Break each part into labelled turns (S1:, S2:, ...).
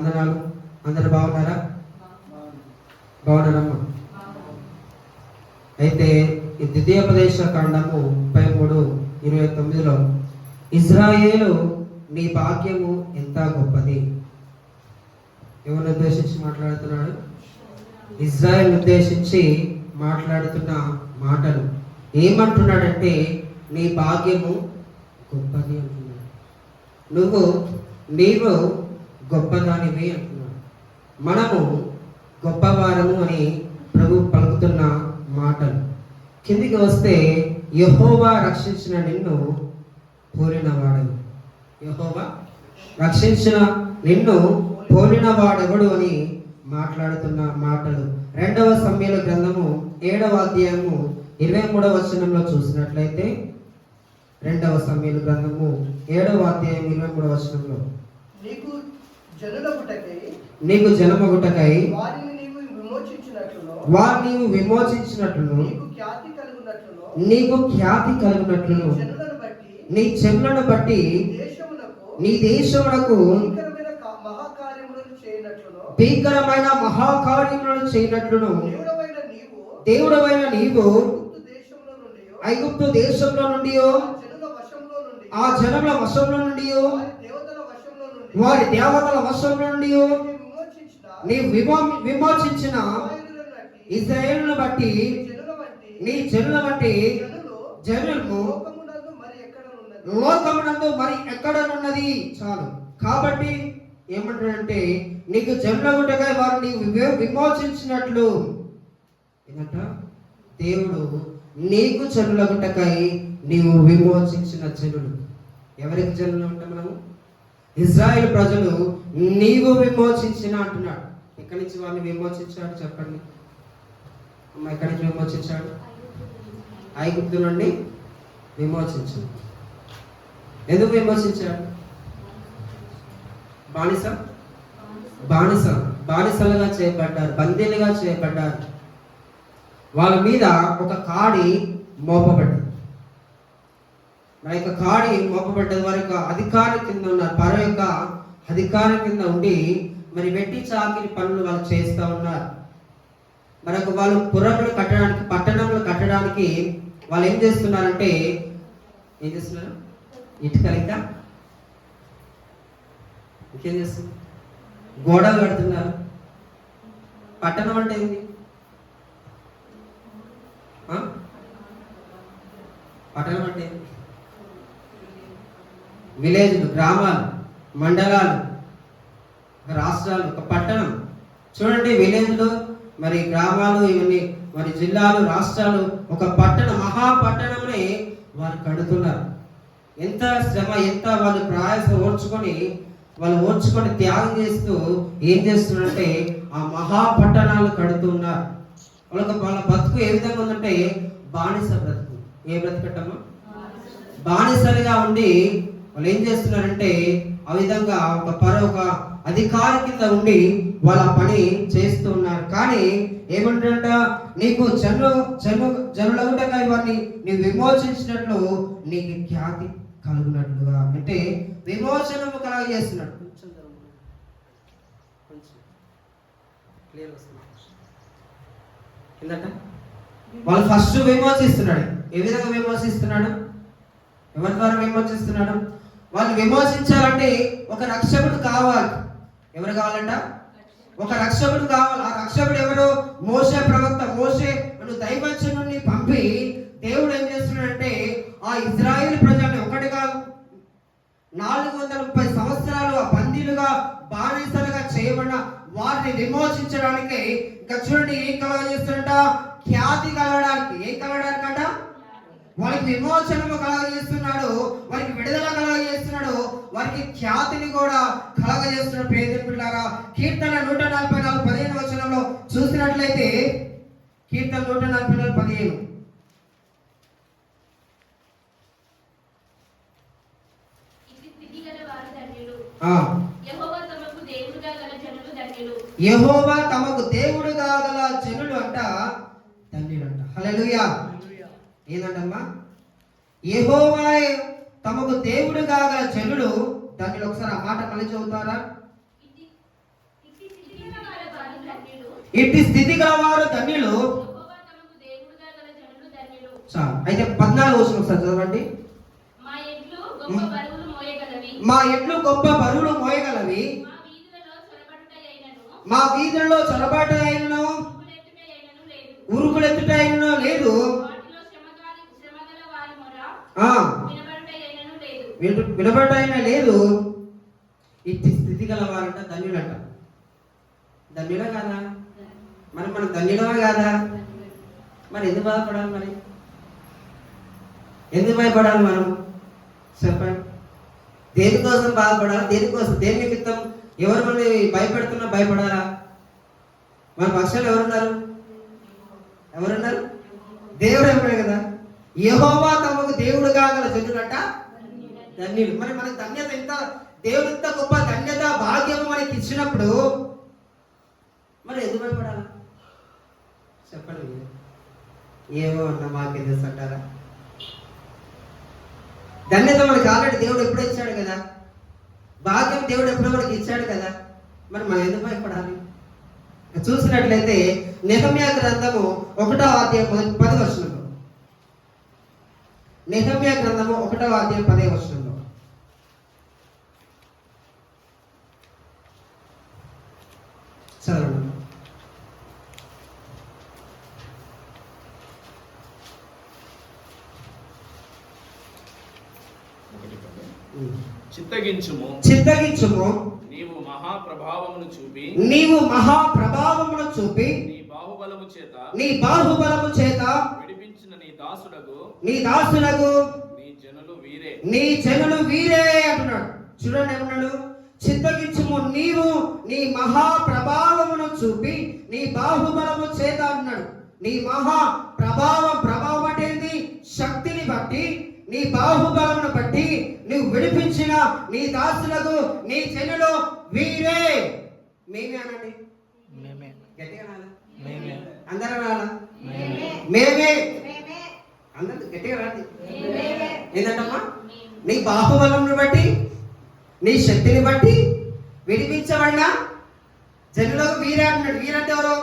S1: వందనాలు. అందరు బాగున్నారా? బాగున్నారమ్మా. అయితే ఈ ద్వితీయోపదేశ కాండము 33:29లో ఇజ్రాయేలు నీ భాగ్యము ఎంత గొప్పది. ఎవరిని ఉద్దేశించి మాట్లాడుతున్నాడు? ఇజ్రాయేల్ ఉద్దేశించి మాట్లాడుతున్న మాటలు. ఏమంటున్నాడంటే నీ భాగ్యము గొప్పది అంటున్నాడు. నీవు గొప్పదానివి అంటున్నాడు. మనము గొప్పవారము అని ప్రభు పలుకుతున్న మాటలు. కిందికి వస్తే యెహోవా రక్షించిన నిన్ను పోలినవాడవు. యెహోవా రక్షించిన నిన్ను పోలినవాడెవడు అని మాట్లాడుతున్న మాటలు. 2వ సమూయేలు గ్రంథము 7వ అధ్యాయము 23వ వచనంలో చూసినట్లయితే 2వ సమూయేలు గ్రంథము 7వ అధ్యాయం 23వ వచనంలో నీకు జనమగుటకై వారిని నీవు విమోచించినట్లును నీకు ఖ్యాతి కలుగునట్లును నీ చెవులను బట్టి నీ దేశమునకు భీకరమైన మహాకార్యములను చేయనట్లును దేవుడవైన నీవు ఐగుప్తు దేశంలో నుండి ఆ జనముల వశంలో నుండి వారి దేవతల వశంలో నుండి నీవు విమోచించిన ఇశ్రాయేలును బట్టి నీ జనుల బట్టి జనులను లోకమునందు మరి ఎక్కడనున్నది. చాలు. కాబట్టి ఏమంటాడంటే నీకు జనులగుటగా వారిని విమోచించినట్లు. ఏంటంట? దేవుడు నీకు జనులగుటకై నీవు విమోచించిన జనులు. ఎవరికి జనులు అంటే మనము ఇజ్రాయేల్ ప్రజలు నీవు విమోచించిన అంటున్నాడు. ఎక్కడి నుంచి వారిని విమోచించాడు చెప్పండి అమ్మ? ఎక్కడి నుంచి విమోచించాడు? ఐగుప్తు నుండి విమోచించాడు. ఎందుకు విమోచించాడు? బానిసలుగా చేయబడ్డారు, బందీలుగా చేయబడ్డారు. వాళ్ళ మీద ఒక కాడి మోపబడ్డది. మరి యొక్క కాడి మోపబడ్డది. వారి యొక్క అధికారం కింద ఉన్నారు. పర యొక్క అధికారం కింద ఉండి మరి వెట్టి చాకిరి పనులు వాళ్ళు చేస్తూ ఉన్నారు. మనకు వాళ్ళు పురములు కట్టడానికి, పట్టణములు కట్టడానికి వాళ్ళు ఏం చేస్తున్నారంటే ఇటుకలిక ఇంకేం చేస్తున్నారు? గోడలు కడుతున్నారు. పట్టణం అంటే ఏంది? పట్టణం అంటే విలేజ్లు, గ్రామాలు, మండలాలు, రాష్ట్రాలు, ఒక పట్టణం. చూడండి, విలేజ్లు మరి గ్రామాలు, ఇవన్నీ మరి జిల్లాలు, రాష్ట్రాలు, ఒక పట్టణం, మహాపట్టణంని వారు కడుతున్నారు. ఎంత శ్రమ, ఎంత వాళ్ళు ప్రయాస ఓర్చుకొని త్యాగం చేస్తూ ఏం చేస్తున్నారంటే ఆ మహాపట్టణాలు కడుతున్నారు. వాళ్ళ బతుకు ఏ విధంగా ఉందంటే బానిస బ్రతుకు. ఏ బ్రతుకట్టమ్మా? బానిసలుగా ఉండి వాళ్ళు ఏం చేస్తున్నారంటే ఆ విధంగా ఒక అధికారి కింద ఉండి వాళ్ళ పని చేస్తూ ఉన్నారు. కానీ ఏమంటారంట, నీకు జనులగుటగా వారిని నీవు విమోచించినట్లు నీకు ఖ్యాతి కలుగునట్లుగా. అంటే విమోచనము కలగజేస్తున్నాడు. వాళ్ళు ఫస్ట్ విమోచిస్తున్నాడు. ఏ విధంగా విమోచిస్తున్నాడు? ఎవరి ద్వారా విమోచిస్తున్నాడు? వాళ్ళు విమోచించాలంటే ఒక రక్షకుడు కావాలి. ఎవరు కావాలంట? ఒక రక్షకుడు కావాలి. ఆ రక్షకుడు ఎవరు? మోషే ప్రవక్త. మోషే దైవజనుడిని పంపి దేవుడు ఏం చేస్తున్నాడంటే ఆ ఇజ్రాయేల్ ప్రజల్ని ఒకటిగా 430 సంవత్సరాలు ఆ బందీలుగా బానిసలుగా చేయబడిన వారిని విమోచించడానికి ఇంకా చూడండి ఏం కలగజేస్తున్నట? ఖ్యాతి కలగడానికి. ఏం కలగడానికంట? వారికి విమోచనము కలగజేస్తున్నాడు, వారికి విడుదల కలగజేస్తున్నాడు, వారికి ఖ్యాతిని కూడా కలగజేస్తున్నాడు. ప్రియమైన పిల్లారా, కీర్తన 144:15 వచనంలో చూసినట్లయితే, కీర్తన 144:15 యెహోవా తమకు దేవుడుగా గల జనులు అంట ధన్యులంట. హల్లెలూయా. ఏందంటమ్మా? యెహోవా తమకు దేవుడుగా గల జనులు ధన్యులు. ఒకసారి ఆ మాట మళ్ళీ చదువుతారా? ఇట్టి స్థితి గలవారు ధన్యులు. చాలు. అయితే 14 వచనం ఒకసారి చదవండి. మా ఎడ్లు గొప్ప బరువులు మోయగలవి, మా వీధులలో చొరబాటు అయినను ఉరుకులెత్తుట అయినను లేదు, వినబడట అయినా లేదు. ఇట్టి స్థితి గలవారంట ధన్యులంట. ధన్యులా కాదా? మనం ధన్యులమా కాదా? మరి ఎందుకు బాధపడాలి? మరి ఎందుకు భయపడాలి? మనం చెప్పండి. దేనికోసం బాధపడాలి? దేనికోసం? దేని నిమిత్తం? ఎవరు మనల్ని భయపెడుతున్నా భయపడాలా? మన పక్షాలు ఎవరున్నారు? ఎవరున్నారు? దేవుడు ఎవరే కదా. యెహోవా తమకు దేవుడుగా గల జనులంట ధన్యులు. మరి మనకి ధన్యత ఎంత, దేవుడు ఎంత గొప్ప ధన్యత భాగ్యము మనకి ఇచ్చినప్పుడు మరి ఎందుకు భయపడాలా? చెప్పండి. ఏమో అన్న మాకేం తెలుసు అంటారా? ధన్యత మనకి ఆల్రెడీ దేవుడు ఎప్పుడూ ఇచ్చాడు కదా. భాగ్యం దేవుడు ఎప్పుడో మనకి ఇచ్చాడు కదా. మరి మనం ఎందుకు భయపడాలి? చూసినట్లయితే నెహెమ్యా గ్రంథము 1వ అధ్యాయం 10వ వచనంలో, నెహెమ్యా గ్రంథము 1వ అధ్యాయం 10వ వచనంలో చదవండి. చిత్తగించుము
S2: నీవు మహాప్రభావమును చూపి నీ బాహుబలము చేత విడిపించిన నీ దాసులకు నీ జనులు వీరే అంటున్నాడు. చూడండి ఏమన్నాడు? చిత్తగించుము నీవు నీ మహాప్రభావమును చూపి నీ బాహుబలము చేత అన్నాడు. నీ ప్రభావం అంటే ఏంటి? శక్తిని బట్టి, నీ బాహుబలమును బట్టి నువ్వు విడిపించిన నీ దాసులకు నీ జనులు వీరే. మేమే అనండి. గట్టిగా అనాలా? అందరూ అనాలా? మేమే. అందరూ గట్టిగా రండి. ఏంటమ్మా? నీ బాహుబలమును బట్టి, నీ శక్తిని బట్టి విడిపించబడిన జనులకు వీరే అంటున్నాడు. వీరంటే ఎవరు?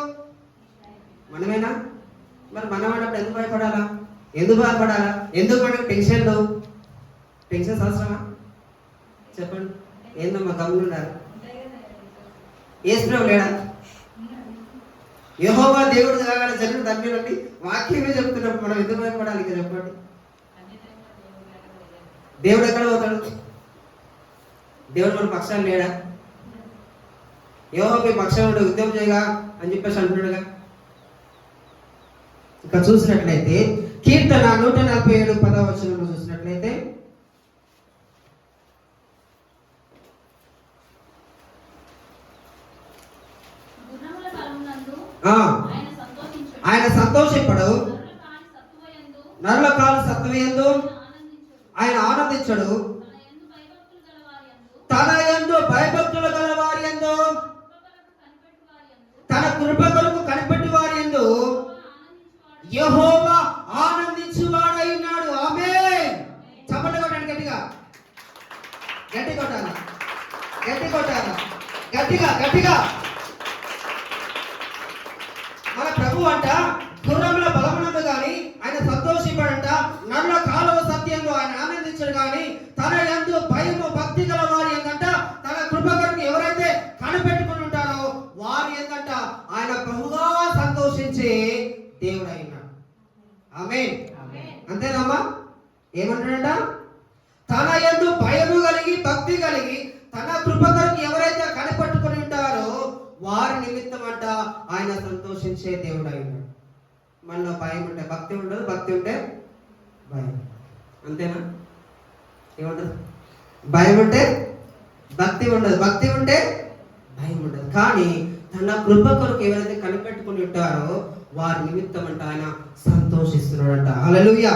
S2: మనమేనా? మరి మనం అన్నప్పుడు ఎందుకు భయపడాలా? ఎందుకు బాధపడాలా? ఎందుకు మనకు టెన్షన్లు? టెన్షన్స్ అవసరమా? చెప్పండి. ఏందమ్మా గమ్మునున్నారు? యేసు లేడా? యెహోవా దేవుడు కాగల జనులు ధన్యులండి. వాక్యమే చెప్తున్నప్పుడు మనం ఎందుకు భయపడాలి? ఇక చెప్పండి. దేవుడు ఎక్కడ పోతాడు? దేవుడు మన పక్షాలు లేడా? యెహోవా మీ పక్షాలు ఉద్యమం చేయగా అని చెప్పేసి అంటున్నాడుగా. ఇక చూసినట్లయితే కీర్తన 147 10వ వచనంలో చూసినట్లయితే ఆయన సంతోషపడు, నరుల కాలు సత్వయందు ఆయన ఆనందించడు, తన యందు భయభక్తులు గల వారి యందు, తన కృప కొరకు కనిపెట్టి వారి యందు యెహోవా ఆనందించువాడై ఉన్నాడు. ఆమేన్. చప్పట్లు కొట్టండి గట్టిగా. గట్టి కొట్టాలి, గట్టి కొట్టాలి, గట్టిగా. మన ప్రభు అంట గుర్రముల బలమునందు గాని ఆయన సంతోషింపడంట, నరుల కాలువ సత్యంలో ఆయన ఆనందించడు గాని తన యందు భయము భక్తి గల వారి ఏంటంట తన కృప కొరకు ఎవరైతే కనిపెట్టుకుని ఉంటారో వారి ఏంటంట ఆయన బహుగా సంతోషించే దేవుడు అయినాడు. ఆమేన్. అంతేనమ్మా? ఏమంటాడంట? తన యందు భయము కలిగి భక్తి కలిగి తన కృప కొరకు ఎవరైతే కనిపెట్టుకుని ఉంటారో వారి నిమిత్తం అంట ఆయన సంతోషించే దేవుడు అయినాడు. మనలో భయం ఉంటే భక్తి ఉండదు, భక్తి ఉంటే భయం. అంతేనా? ఏమంటారు? భయం ఉంటే భక్తి ఉండదు, భక్తి ఉంటే భయం ఉండదు. కానీ తన కృప కొరకు ఎవరైతే కనిపెట్టుకుని ఉంటారో వారి నిమిత్తం అంట ఆయన సంతోషిస్తున్నాడంట. హల్లెలూయా.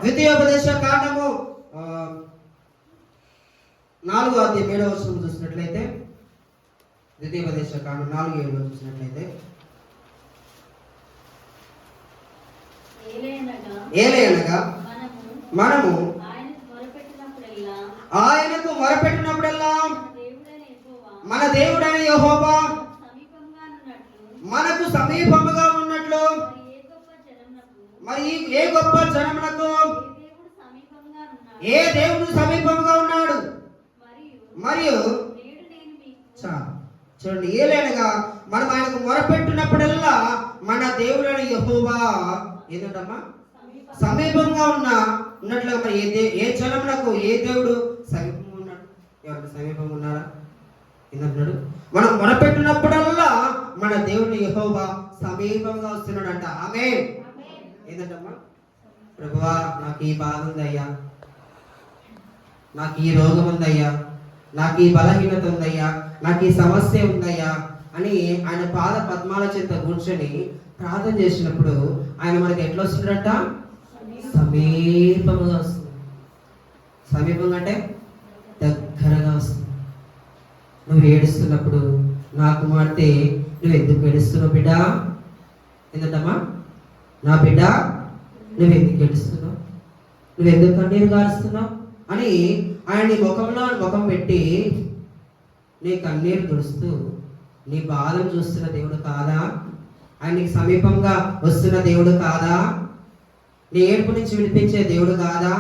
S2: ద్వితీయోపదేశ కాండము 4వ అధ్యాయం 7వ వచనం చూసినట్లయితే, ద్వితీయోపదేశ కాండం 4:7 చూసినట్లయితే ఏలయనగా మనము ఆయనకు మొరపెట్టినప్పుడల్లా మన దేవుడైన యెహోవా మన సమీపముగా ఉన్నట్లు
S3: మరి ఏ గొప్ప జనమునకు
S2: మరి ఏ గొప్ప జనమునకు
S3: ఏ దేవుడు సమీపంగా ఉన్నాడు.
S2: ఏ దేవుడు సమీపముగా ఉన్నాడు. మరియు
S3: నేడు నేను మీకు
S2: చాలు చూడండి, ఏలైనగా మనం ఆయనకు మొరపెట్టినప్పుడల్లా మన దేవుడైన యెహోవా ఏంటమ్మా సమీపంగా ఉన్నట్లుగా మరి ఏ జనమునకు ఏ దేవుడు సమీపంగా ఉన్నాడు? ఎవరికి సమీపంగా ఉన్నాడా? ఏంటంటున్నాడు? మనం మొరపెట్టినప్పుడల్లా మన దేవుని యెహోవా సమీపంగా వస్తున్నాడంట. ఆమేన్. ఏంటంటమ్మా? ప్రభువా, నాకు ఈ బాధ ఉందయ్యా, నాకు ఈ రోగం ఉందయ్యా, నాకు ఈ బలహీనత ఉందయ్యా, నాకు ఈ సమస్య ఉందయ్యా అని ఆయన పాద పద్మాల చేత కూర్చొని ప్రార్థన చేసినప్పుడు ఆయన మనకి ఎట్లా వస్తున్నాడంట? సమీపంగా వస్తుంది. సమీపంగా అంటే దగ్గరగా వస్తుంది. నువ్వు ఏడుస్తున్నప్పుడు నా కుమార్తె, నువ్వు ఎందుకు ఏడుస్తున్నావు బిడ్డ? ఏంటమ్మా? నా బిడ్డ, నువ్వు ఎందుకు ఏడుస్తున్నావు? నువ్వు ఎందుకు కన్నీరు గారుస్తున్నావు అని ఆయన నీ ముఖంలో ముఖం పెట్టి నీ కన్నీరు తుడుస్తూ నీ బాధను చూస్తున్న దేవుడు కాదా? ఆయన నీకు సమీపంగా వస్తున్న దేవుడు కాదా? నీ ఏడుపు నుంచి విడిపించే దేవుడు కాదా?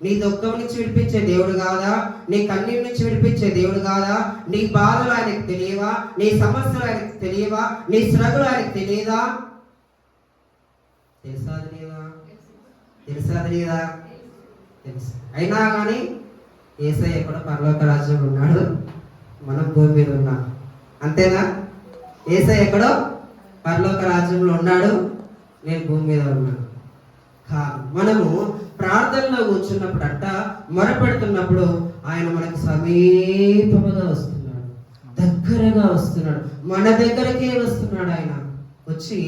S2: నీ దుఃఖం నుంచి విడిపించే దేవుడు కాదా? నీ కన్నీరు నుంచి విడిపించే దేవుడు కాదా? నీ బాధలు ఆయనకు తెలియవా? నీ సమస్యలు ఆయనకు తెలియవా? నీ శ్రమలు ఆయనకు తెలియదా? తెలుసా తెలియదా? తెలుసా తెలియదా? తెలుసు. అయినా కానీ యేసయ్య ఎక్కడో పరలోక రాజ్యంలో ఉన్నాడు, మనం భూమి మీద ఉన్నాం. అంతేనా? యేసయ్య ఎక్కడో పరలోక రాజ్యంలో ఉన్నాడు, నేను భూమి మీద ఉన్నాను. కాదు, మనము ప్రార్థనలో కూర్చున్నప్పుడు అంట మొరపెడుతున్నప్పుడు ఆయన మనకు సమీపముగా వస్తున్నాడు, దగ్గరగా వస్తున్నాడు, మన దగ్గరకే వస్తున్నాడు. ఆయన వచ్చి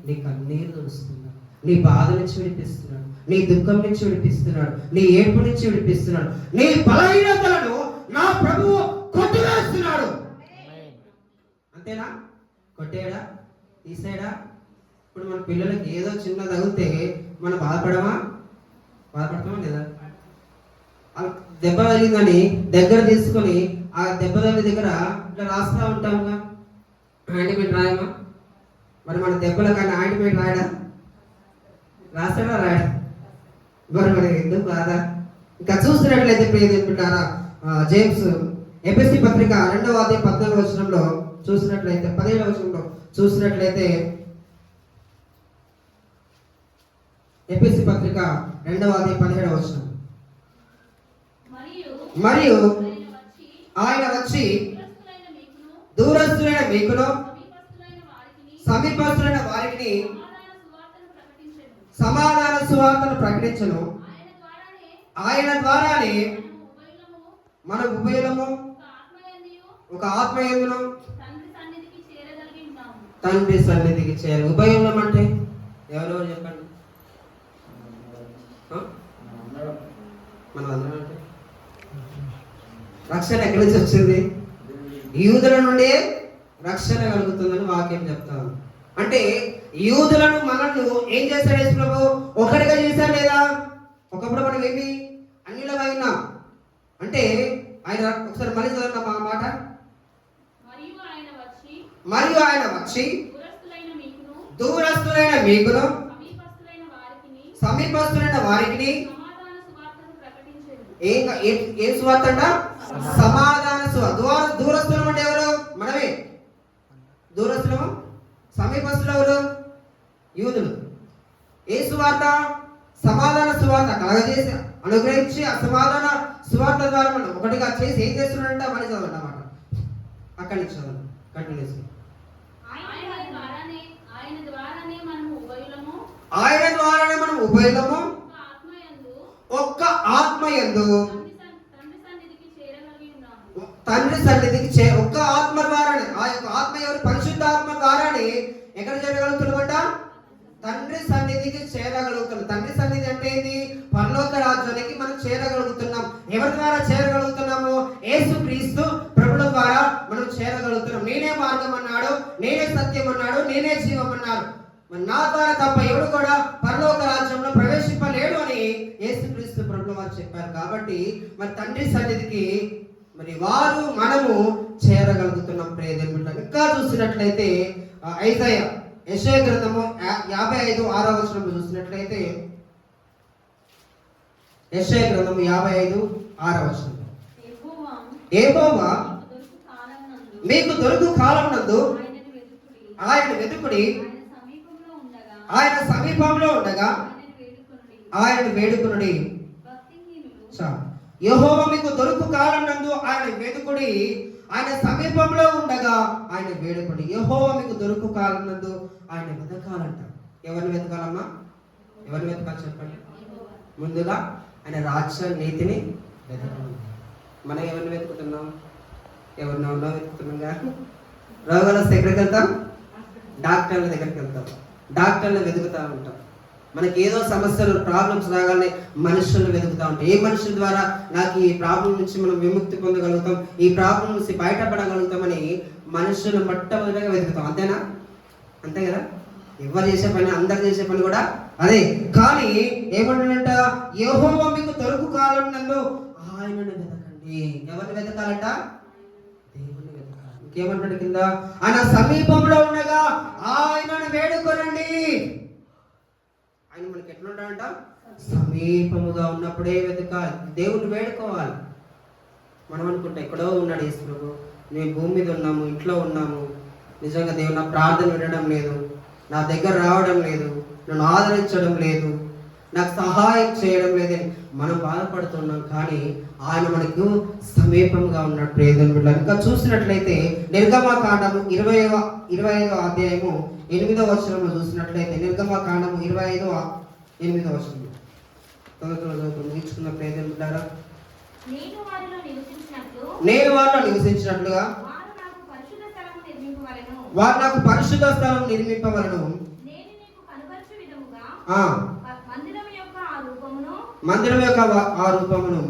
S2: నీ కన్నీరు తుడుస్తున్నాడు, నీ బాధ నుంచి విడిపిస్తున్నాడు, నీ దుఃఖం నుంచి విడిపిస్తున్నాడు, నీ ఏడుపు నుంచి విడిపిస్తున్నాడు, నీ బలహీనతలను నా ప్రభువు కొట్టివేస్తున్నాడు. అంతేనా? కొట్టేయడా? తీసేయడా? ఇప్పుడు మన పిల్లలకి ఏదో చిన్న తగిలితే మనం బాధపడమా? బాధపడతామా లేదా? దెబ్బ తగిలిందని దగ్గర తీసుకొని ఆ దెబ్బ తగిలి దగ్గర ఇట్లా రాస్తా ఉంటాముగా, ఆయింట్మెంట్ రాయమా? మరి మన దెబ్బల కానీ ఆయింట్మెంట్ రాయడా? రాస్తాడా? రాయడా? మరి మరి ఎందుకు బాధ? ఇంకా చూస్తున్నట్లయితే ప్రియదేవులారా, జేమ్స్ ఎఫెసీ పత్రిక 2వ అధ్యాయం 14వ వచనంలో చూసినట్లయితే 17వ వచనంలో చూసినట్లయితే ఎఫెసీ పత్రిక 2వ అధ్యాయం 17వ వచనం, మరియు ఆయన వచ్చి దూరస్తులైన మీకును సమీపస్తులైన వారికి సమాధాన సువార్తను ప్రకటించును. ఆయన ద్వారానే మన ఉభయులము ఒక ఆత్మయందును తండ్రి సన్నిధికి చేరు. ఉభయులం అంటే ఎవరెవరు చెప్పండి? మనం అందరం అంటే రక్షణ ఎక్కడి నుంచి వచ్చింది? యూదుల నుండి రక్షణ కలుగుతుందని వాక్యం చెప్తాను. అంటే యూదులను మనల్ని ఏం చేశాడు యేసు ప్రభు? ఒకటిగా చేశాడు లేదా? ఒకప్పుడు మనం ఏమి అన్యులుగా ఉన్నాం అంటే ఆయన ఒకసారి మళ్ళీ చదవండి మా మాట. మరియు ఆయన వచ్చి దూరస్తులైన మీకును సమీపస్తులైన వారికి ఏం సువార్త అంట? సమాధాన సువార్త. దూరస్తులం అంటే ఎవరు? మనమే. దూరస్తులము, సమీపస్తులు ఎవరు? యూదులు. ఏ సువార్త? సమాధాన సువార్త కలగజేసి అనుగ్రహించి ఆ సమాధాన సువార్త ద్వారా మనం ఒకటిగా చేసి ఏం చేస్తున్నాడంటే మళ్ళీ చదవండి అన్నమాట. అక్కడి నుంచి చదవండి, కంటిన్యూస్. ఆయన ద్వారానే మనం ఉభయులము ఒక్క ఆత్మయందు తండ్రి సన్నిధికి ఒక్క ఆత్మ ద్వారానే, ఆ యొక్క ఆత్మ ఎవరు? పరిశుద్ధ ఆత్మ ద్వారానే ఎక్కడ చేరగలుగుతున్నామంట? తండ్రి సన్నిధికి చేరగలుగుతున్నాం. తండ్రి సన్నిధి అంటే ఏంది? పరలోక రాజ్యానికి మనం చేరగలుగుతున్నాం. ఎవరి ద్వారా చేరగలుగుతున్నాము? యేసుక్రీస్తు ప్రభుల ద్వారా మనం చేరగలుగుతున్నాం. నేనే మార్గం అన్నాడు, నేనే సత్యం అన్నాడు, నేనే జీవం అన్నాడు. మరి నా ద్వారా తప్ప ఎవడు కూడా పరలోక రాజ్యంలో ప్రవేశింపలేడు అని యేసుక్రీస్తు ప్రభుల వారు చెప్పారు. కాబట్టి మరి తండ్రి సన్నిధికి మరి వారు మనము చేరగలుగుతున్నాం. ప్రియదేవుడు ఇంకా చూసినట్లయితే యెషయా గ్రంథము 55:6 చూసినట్లయితే యెషయా గ్రంథము 55:6 యెహోవా మీకు దొరుకు కాలం నందు ఆయన వెతుకుడి, ఆయన సమీపంలో ఉండగా ఆయన వేడుకునుడి. యెహోవా మీకు దొరుకు కాలం నందు ఆయన వెతుకుడి, ఆయన సమీపంలో ఉండగా ఆయన వేడుకుడి. యెహోవా మీకు దొరుకు కాలం నందు ఆయన వెతకాలంట. ఎవరిని వెతకాలమ్మా? ఎవరిని వెతకాలి చెప్పండి. ముందుగా ఆయన రాజ్య నీతిని వెతకాలి. మనం ఎవరిని వెతుకుతున్నాం? ఎవరినో వెతుకుతున్నాం కానీ రోగాల దగ్గరికి వెళ్తాం, డాక్టర్ల దగ్గరికి వెళ్తాం, డాక్టర్లు వెతుకుతూ ఉంటాం. మనకి ఏదో సమస్యలు ప్రాబ్లమ్స్ రాగానే మనుషులను వెతుకుతూ ఉంటాం. ఏ మనుషుల ద్వారా నాకు ఈ ప్రాబ్లం నుంచి మనం విముక్తి పొందగలుగుతాం, ఈ ప్రాబ్లం నుంచి బయటపడగలుగుతామని మనుషులు మొట్టమొదటిగా వెతుకుతాం. అంతేనా? అంతే కదా. ఎవరు చేసే పని, అందరు చేసే పని కూడా అదే. కానీ ఏమంటాడంట? యెహోవా మీకు దొరుకు కాలం నందు ఆయనను వెతకండి. ఎవరిని వెతకాలంట? దేవుని వెతకాలి. ఇంకేమంటాడు కింద? ఆయన సమీపంలో ఉండగా ఆయనను వేడుకోనండి. ఆయన మనకి ఎట్లా ఉంటాడంట? సమీపముగా ఉన్నప్పుడే వెతకాలి, దేవుని వేడుకోవాలి. మనం అనుకుంటా ఎక్కడో ఉన్నాడు యేసు ప్రభు, మేము భూమి మీద ఉన్నాము, ఇంట్లో ఉన్నాము, నిజంగా దేవుడు నా ప్రార్థన వినడం లేదు, నా దగ్గర రావడం లేదు, నన్ను ఆదరించడం లేదు, నాకు సహాయం చేయడం లేదని మనం బాధపడుతున్నాం. కానీ ఆయన మనకు సమీపంగా ఉన్నట్టు ప్రియమైన బిడ్డలారా, ఇంకా చూసినట్లయితే నిర్గమకాండము 25వ అధ్యాయము 8వ వచనంలో చూసినట్లయితే నిర్గమకాండము 25:8 ముగించుకున్న ప్రియమైన బిడ్డలారా,
S3: నేను వారిలో
S2: నివసించినట్లుగా వారు నాకు పరిశుద్ధ స్థలం నిర్మింపవలను. మందిరం యొక్క ఆ రూపమును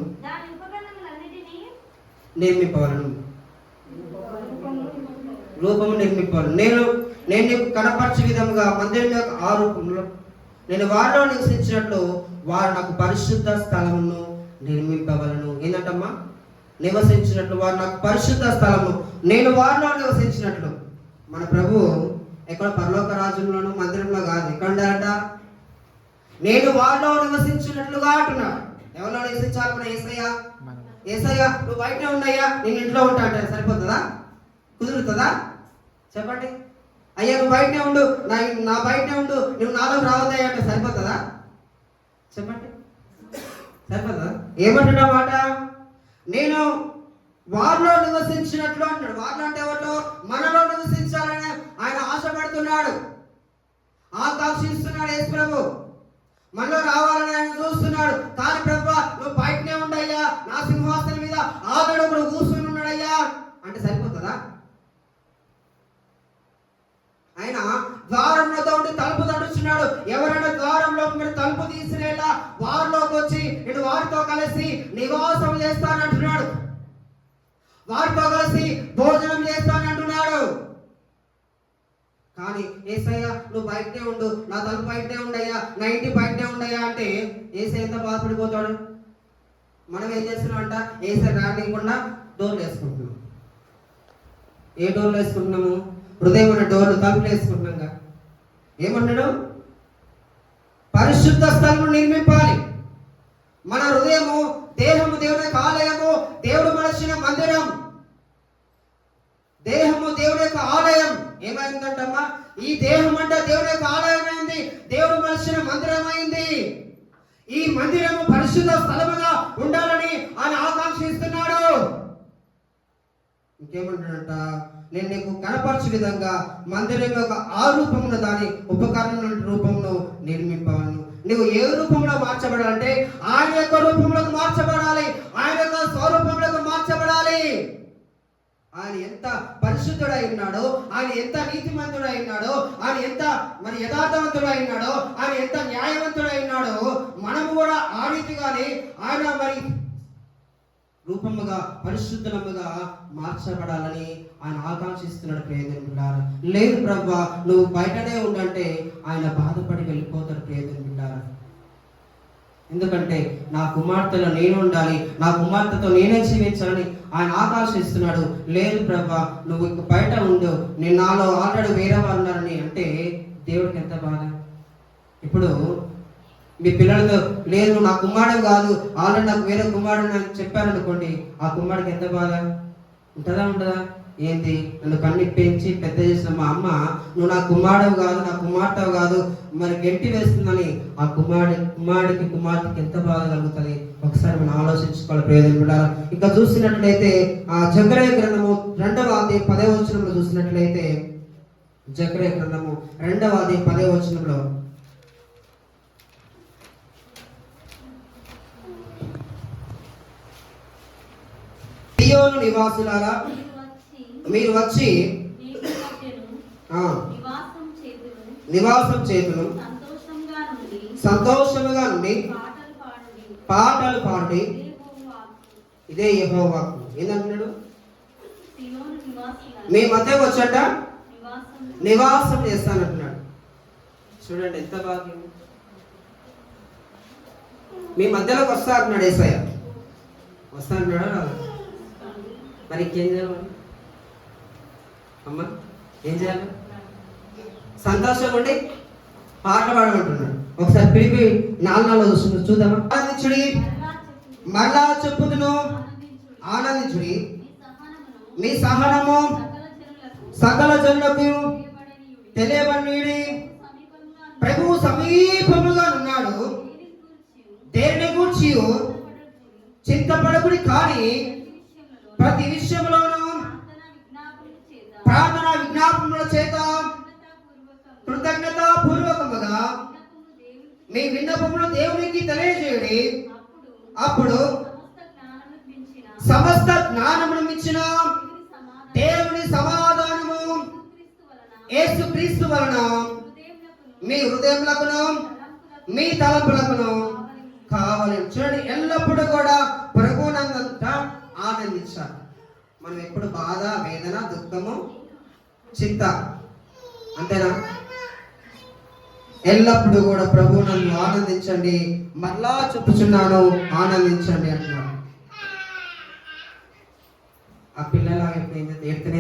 S2: నిర్మింపవలను. రూపము నిర్మింపవలను. నేను నీకు కనపరచే విధముగా మందిరం యొక్క ఆ రూపంలో నేను వారిలో నివసించినట్లు వారు నాకు పరిశుద్ధ స్థలమును నిర్మింపవలను. ఏంటమ్మా? నివసించినట్లు వారు నాకు పరిశుద్ధ స్థలము, నేను వారిలో నివసించినట్లు. మన ప్రభు ఎక్కడ పరలోక రాజ్యంలోనూ మందిరంలో కాదు, ఎక్కడ ఉండాలంట? నేను వారిలో నివసించినట్లుగా అంటున్నాడు. ఎవరిలో నివసించాలి? మన యేసయ్య. యేసయ్య నువ్వు బయటనే ఉన్నాయా, నేను ఇంట్లో ఉంటా అంటారు. సరిపోతుందా? కుదురుతుందా? చెప్పండి. అయ్యా నువ్వు బయటనే ఉండు, నా బయటనే ఉండు, నువ్వు నాలో రావద్దయ్యా అంటే సరిపోతుందా? చెప్పండి. సరిపోతుందా? ఏమంటున్నా మాట? నేను వారిలో నివసించినట్లు అంటాడు. వారిలో అంటే ఎవరిలో? మనలో నివసించాలని ఆయన ఆశపడుతున్నాడు, ఆకాంక్షిస్తున్నాడు. యేసు ప్రభు మనలో రావాలని ఆయన చూస్తున్నాడు. కానీ ప్రభు నువ్వు బయటనే ఉండయ్యా, నా సింహాసనం మీద ఆవిడ ఒకడు కూర్చుని ఉన్నాడయ్యా అంటే సరిపోతుందా? ఆయన ద్వారంలో ఉండి తలుపు తడుచున్నాడు. ఎవరైనా ద్వారంలో మీరు తలుపు తీసినేలా వారిలోకి వచ్చి నేను వారితో కలిసి నివాసం చేస్తానంటున్నాడు, వారితో కలిసి భోజనం చేస్తానంటున్నాడు. కానీ యేసయ్య నువ్వు బయటనే ఉండు, నా తలుపు బయటనే ఉండయ్యా, నా ఇంటి బయటనే ఉండయ్యా అంటే యేసయ్య ఎంత బాధపడిపోతాడు. మనం ఏం చేస్తున్నాం అంట? యేసయ్య రానికుండా డోర్లు వేసుకుంటున్నాం. ఏ డోర్లు వేసుకుంటున్నాము? హృదయం అనే డోర్లు, తలుపులు వేసుకుంటున్నాం. ఏమన్నాడు? పరిశుద్ధ స్థలము నిర్మింపాలి. మన హృదయము, దేహము దేవుని యొక్క ఆలయము, దేవుడు మనిషిన మందిరం. దేహము దేవుని యొక్క ఆలయం. ఏమైందంటమ్మా? ఈ దేహం అంటే దేవుని యొక్క ఆలయం అయింది, దేవుడు మనిషిన మందిరం అయింది. ఈ మందిరము పరిశుద్ధ స్థలముగా ఉండాలని ఆయన ఆకాంక్షిస్తున్నాడు. ఇంకేమంటాడంట? నేను నీకు కనపరచే విధంగా మందిరం యొక్క ఆ రూపమును, దాని ఉపకరణ రూపమును నిర్మింపవలను. నువ్వు ఏ రూపంలో మార్చబడాలంటే ఆయన యొక్క రూపంలోకి మార్చబడాలి, ఆయన యొక్క స్వరూపంలోకి మార్చబడాలి. ఆయన ఎంత పరిశుద్ధుడై ఉన్నాడో, ఆయన ఎంత నీతిమంతుడై ఉన్నాడో, ఆయన ఎంత మరి యథార్థవంతుడై ఉన్నాడో, ఆయన ఎంత న్యాయవంతుడై ఉన్నాడో, మనము కూడా ఆ రీతిగానే ఆయన మరి రూపముగా పరిశుద్ధముగా మార్చబడాలని ఆయన ఆకాంక్షిస్తున్నాడు. ప్రియదేవులారా, లేదు ప్రభువా నువ్వు బయటనే ఉండంటే ఆయన బాధపడి వెళ్ళిపోతాడు. ప్రియదేవులారా, ఎందుకంటే నా కుమార్తెలో నేను ఉండాలి, నా కుమార్తెతో నేనే జీవించాలని ఆయన ఆకాంక్షిస్తున్నాడు. లేదు ప్రభువా నువ్వు బయట ఉండు, నేను నాలో ఆల్రెడీ వేరే వారు ఉన్నారని అంటే
S1: దేవుడికి ఎంత బాధ. ఇప్పుడు మీ పిల్లలతో లేదు నా కుమారుడు కాదు, ఆల్రెడీ నాకు వేరే కుమారుడు నాకు చెప్పారనుకోండి, ఆ కుమారుడికి ఎంత బాధ ఉంటుందా ఉండదా? ఏంటి నన్ను కన్ని పెంచి పెద్ద చేసిన మా అమ్మ నువ్వు నా కుమారుడు కాదు, నా కుమార్తెవు కాదు, మరి గెంటి వేస్తుందని ఆ కుమారుడికి కుమార్తెకి ఎంత బాధ కలుగుతుంది ఒకసారి మనం ఆలోచించుకోవాలి ప్రయోజనం కూడా. ఇంకా చూసినట్లయితే ఆ జకర్యా గ్రంథము 2వ అధ్యాయం 10వ వచనంలో చూసినట్లయితే, జకర్యా గ్రంథము 2వ అధ్యాయం 10వ వచనంలో, సియోను నివాసులారా మీరు వచ్చి నివాసం చేతును సంతోషముగా నుండి పాటలు పాడి ఇదే యెహోవా వాక్కు. ఏంటంటున్నాడు? మీ మధ్యకు వచ్చట నివాసం చేస్తానంటున్నాడు. చూడండి ఎంత భాగ్యం. మీ మధ్యలోకి వస్తా అంటున్నాడు యేసయ్య. వస్తా అంటున్నాడా రాదు? మరి ఇంకేం చేయాలి అమ్మ? ఏం చేయాలి? సంతోషం ఉండి పాటలు పాడమంటున్నాడు. ఒకసారి పిలిపి 4:4 చూస్తుంది చూద్దామా? ఆనందించుడి, మరలా చెప్పుదును ఆనందించుడి, మీ సహనము సకల జనులకు తెలియబడినీడి. ప్రభువు సమీపముగా ఉన్నాడు, దేనిని గూర్చి చింతపడకుడి, కానీ ప్రతి విషయంలోనూ ప్రార్థన విజ్ఞాపనల చేత కృతజ్ఞతా పూర్వకముగా మీ విన్నపములు దేవునికి తెలియజేయడి. అప్పుడు సమస్త జ్ఞానమును మించిన దేవుని సమాధానము యేసుక్రీస్తు వలన మీ హృదయములకును మీ తలంపులకును కావాలి. చూడండి, ఎల్లప్పుడూ కూడా ప్రభువునంతా ఆనందించాలి. మనం ఎప్పుడు బాధ, వేదన, దుఃఖము, చింత, అంతేనా? ఎల్లప్పుడూ కూడా ప్రభువునందు ఆనందించండి, మరలా చెప్పుచున్నాను ఆనందించండి అంటున్నాడు. ఆ పిల్లలాగా ఎప్పుడు ఏం చేస్తే